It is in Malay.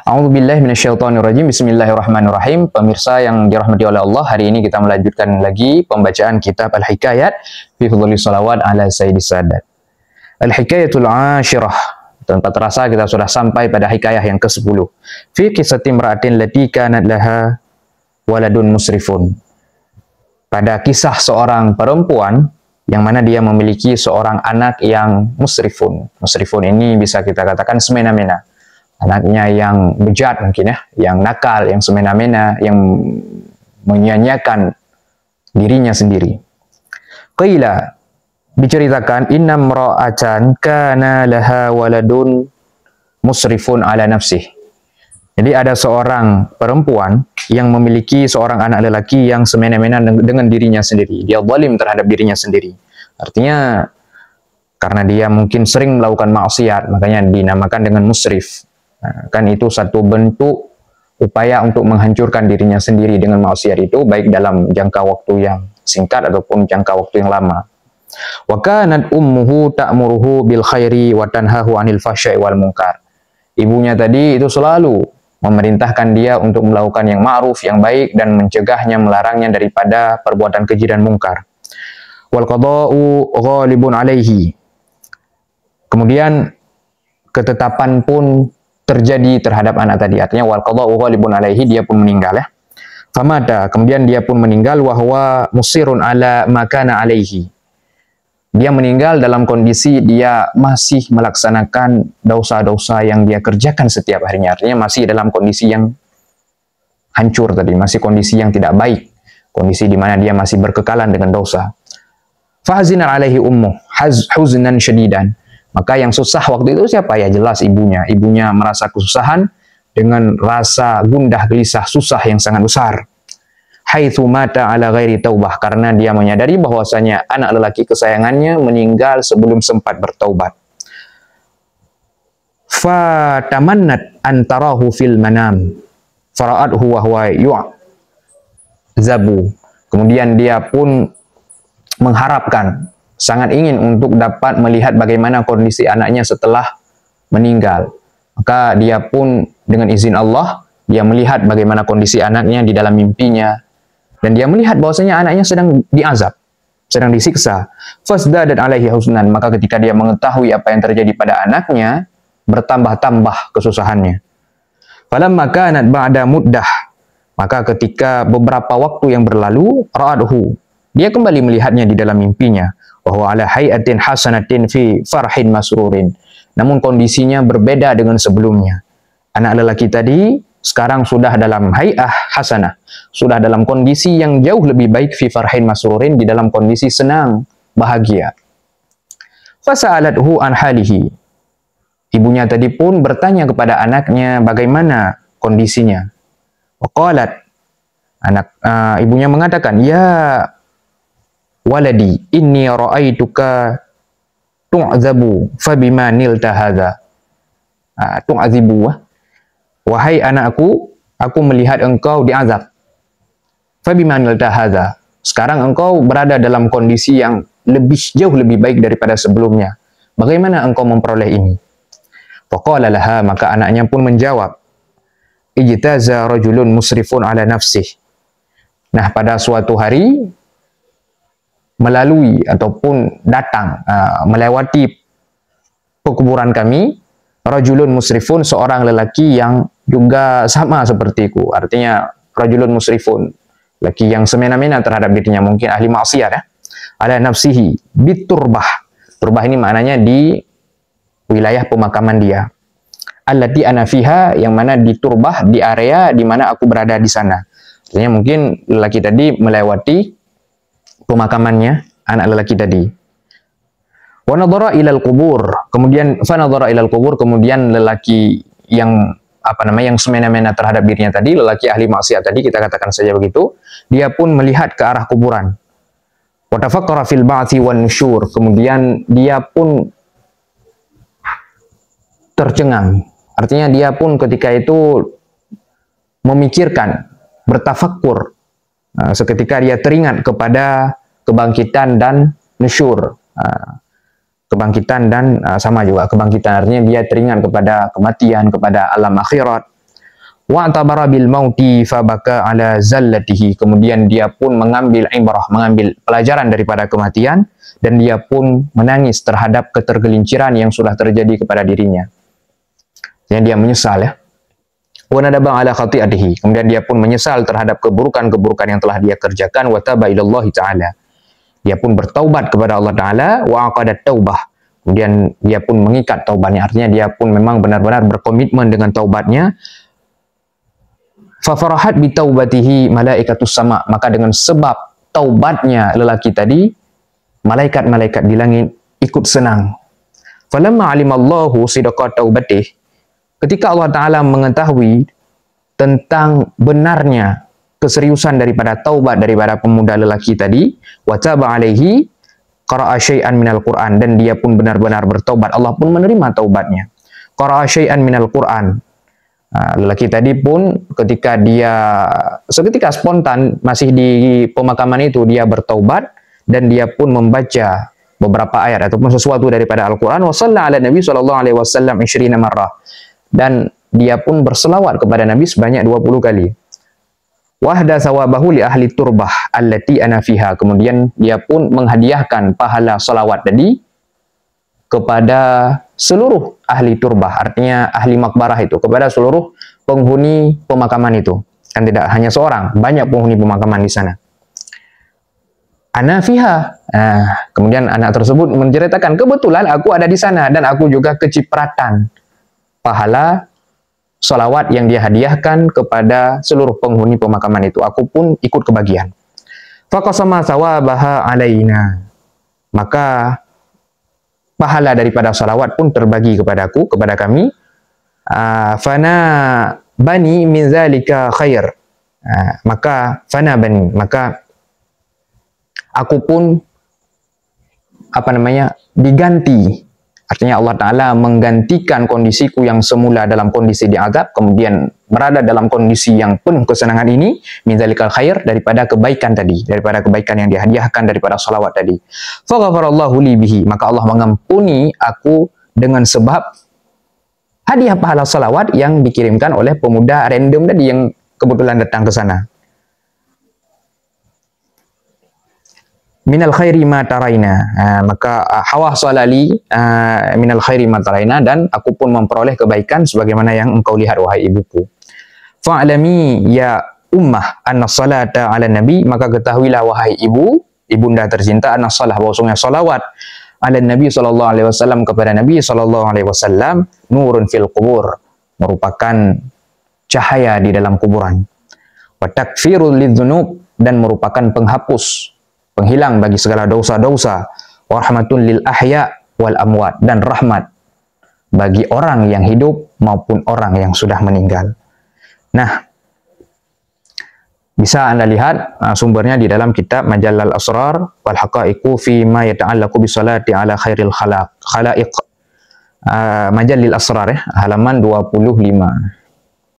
A'udzubillahi minasyaitonirrajim. Bismillahirrahmanirrahim. Pemirsa yang dirahmati oleh Allah, hari ini kita melanjutkan lagi pembacaan kitab Al-Hikayat fi Fudhulis Shalawat ala Sayyidis Sadat. Al-Hikayatul Ashirah. Tanpa terasa kita sudah sampai pada hikayah yang ke-10. Fi qissati imra'atin lati kanat laha waladun musrifun. Pada kisah seorang perempuan yang mana dia memiliki seorang anak yang musrifun. Musrifun ini bisa kita katakan semena-mena. Anaknya yang bejat mungkin ya, yang nakal, yang semena-mena, yang menyia-nyiakan dirinya sendiri. Qila, diceritakan, inna mra'atan kana laha waladun musrifun ala nafsih. Jadi ada seorang perempuan yang memiliki seorang anak lelaki yang semena-mena dengan dirinya sendiri. Dia zalim terhadap dirinya sendiri. Artinya karena dia mungkin sering melakukan maksiat, makanya dinamakan dengan musrif. Nah, kan itu satu bentuk upaya untuk menghancurkan dirinya sendiri dengan maksiat itu, baik dalam jangka waktu yang singkat ataupun jangka waktu yang lama. Wa kanat ummuhu ta'muruhu bil khairi wa tanhahu 'anil fahsya'i wal munkar. Ibunya tadi itu selalu memerintahkan dia untuk melakukan yang ma'ruf, yang baik, dan mencegahnya, melarangnya daripada perbuatan keji dan mungkar. Wal qada'u ghalibun 'alaihi. Kemudian ketetapan pun terjadi terhadap anak tadi. Artinya wal qada'u ghalibun 'alaihi, dia pun meninggal ya. Famata, kemudian dia pun meninggal wa huwa musirun ala ma kana 'alaihi. Dia meninggal dalam kondisi dia masih melaksanakan dosa-dosa yang dia kerjakan setiap harinya. Artinya masih dalam kondisi yang hancur tadi, masih kondisi yang tidak baik. Kondisi di mana dia masih berkekalan dengan dosa. Fahzinan alaihi ummuh, huznan syadidan. Maka yang susah waktu itu siapa? Ya jelas ibunya. Ibunya merasa kesusahan dengan rasa gundah gelisah, susah yang sangat besar. Haitsu mata ala ghairi taubah, karena dia menyadari bahwasanya anak lelaki kesayangannya meninggal sebelum sempat bertaubat. Fatamannat antarahu fil manam fara'athu wa huwa yu'zabu. Kemudian dia pun mengharapkan, sangat ingin untuk dapat melihat bagaimana kondisi anaknya setelah meninggal. Maka dia pun dengan izin Allah, dia melihat bagaimana kondisi anaknya di dalam mimpinya. Dan dia melihat bahwasanya anaknya sedang diazab, sedang disiksa. Fasdadat alaihi husnan, maka ketika dia mengetahui apa yang terjadi pada anaknya, bertambah-tambah kesusahannya. Falamma kanat ba'da muddah, maka ketika beberapa waktu yang berlalu, ra'adhu, dia kembali melihatnya di dalam mimpinya, bahwa ala hayatin hasanatin fi farhin masrurin. Namun kondisinya berbeda dengan sebelumnya. Anak lelaki tadi sekarang sudah dalam hay'ah hasanah, sudah dalam kondisi yang jauh lebih baik, fi farhin masrurin, di dalam kondisi senang, bahagia. Fasa'alathu an halihi. Ibunya tadi pun bertanya kepada anaknya bagaimana kondisinya. Waqalat, ibunya mengatakan, ya waladi, inni ra'aituka tu'zabu fabima nilta hadza. Tu'zibu, wahai anakku, aku melihat engkau diazab. Fabima nilta hadza. Sekarang engkau berada dalam kondisi yang jauh lebih baik daripada sebelumnya. Bagaimana engkau memperoleh ini? Faqala laha, maka anaknya pun menjawab, ijtaza rajulun musrifun ala nafsih. Nah, pada suatu hari melalui ataupun datang melewati pekuburan kami rajulun musrifun, seorang lelaki yang juga sama sepertiku. Artinya rajulun musrifun, lelaki yang semena-mena terhadap dirinya, mungkin ahli maksiat ya. Ala nafsihi biturbah. Turbah ini maknanya di wilayah pemakaman dia. Allati ana fiha, yang mana di turbah, di area di mana aku berada di sana. Artinya mungkin lelaki tadi melewati pemakamannya anak lelaki tadi. Wa nadhara ilal qubur, kemudian fa nadhara ilal qubur, kemudian lelaki yang yang semena-mena terhadap dirinya tadi, lelaki ahli maksiat tadi, kita katakan saja begitu, dia pun melihat ke arah kuburan. Wa tafakkara fil ba'tsi wan nusyur, kemudian dia pun tercengang. Artinya dia pun ketika itu memikirkan, bertafakkur. Seketika dia teringat kepada kebangkitan dan nusyur. Kebangkitan dan sama juga kebangkitan, artinya dia teringat kepada kematian, kepada alam akhirat. wa'tabara bil mauti fabaka ala zallatihi. Kemudian dia pun mengambil ibrah, mengambil pelajaran daripada kematian, dan dia pun menangis terhadap ketergelinciran yang sudah terjadi kepada dirinya. Yang dia menyesal ya. Wa nadaba ala khati'atihi. Kemudian dia pun menyesal terhadap keburukan-keburukan yang telah dia kerjakan. Wa taba ilallahi ta'ala. Dia pun bertaubat kepada Allah Ta'ala. Wa aqadat taubah. Kemudian dia pun mengikat taubatnya. Artinya dia pun memang benar-benar berkomitmen dengan taubatnya. Fafarahat bi taubatihi malaikatus sama. Maka dengan sebab taubatnya lelaki tadi, malaikat-malaikat di langit ikut senang. Falamma alimallahu sidqa taubatih. Ketika Allah Ta'ala mengetahui tentang benarnya keseriusan daripada taubat daripada pemuda lelaki tadi, wa taba alaihi qara'a syai'an minal Qur'an, dan dia pun benar-benar bertaubat, Allah pun menerima taubatnya. Qara'a syai'an minal Qur'an. Lelaki tadi pun ketika dia seketika spontan masih di pemakaman itu, dia bertaubat dan dia pun membaca beberapa ayat ataupun sesuatu daripada Al-Quran. Wa shalla ala Nabi sallallahu alaihi wasallam 20 marrah. Dan dia pun berselawat kepada Nabi sebanyak 20 kali. Wahda sawabahu li ahli turbah allati ana fiha. Kemudian dia pun menghadiahkan pahala salawat tadi kepada seluruh ahli turbah, artinya ahli makbarah itu, kepada seluruh penghuni pemakaman itu. Kan tidak hanya seorang, banyak penghuni pemakaman di sana. Ana fiha. Kemudian anak tersebut menceritakan, kebetulan aku ada di sana dan aku juga kecipratan pahala salawat yang dia hadiahkan kepada seluruh penghuni pemakaman itu. Aku pun ikut kebagian. Faqasama sawabaha alaina. Maka pahala daripada salawat pun terbagi kepadaku, kepada kami. Fana bani min zalika khair. Maka fana bani, maka aku pun diganti. Artinya Allah Ta'ala menggantikan kondisiku yang semula dalam kondisi diazab, kemudian berada dalam kondisi yang penuh kesenangan ini, min zalikal khair, daripada kebaikan tadi, daripada kebaikan yang dihadiahkan daripada salawat tadi. Faghafarallahu li bihi. Maka Allah mengampuni aku dengan sebab hadiah pahala salawat yang dikirimkan oleh pemuda random tadi yang kebetulan datang ke sana. Minal khairi ma taraina. Maka hawah salali minal khairi ma taraina, dan aku pun memperoleh kebaikan sebagaimana yang engkau lihat wahai ibuku. Fa'alami ya ummah anna salata ala nabi. Maka ketahuilah wahai ibu, ibunda tercinta, anna salah, bahwasanya salawat ala nabi sallallahu alaihi wasallam, kepada nabi sallallahu alaihi wasallam, nurun fil qubur, merupakan cahaya di dalam kuburan. Wa takfirul lidzunub, dan merupakan penghapus, penghilang bagi segala dosa-dosa. Wa rahmatun lil ahya wal amwat, dan rahmat bagi orang yang hidup maupun orang yang sudah meninggal. Nah, bisa Anda lihat sumbernya di dalam kitab Majallal Asrar wal Haqaiqu fi ma yata'allaqu bi salati ala khairil khalaiq. Majallil Asrar halaman 25.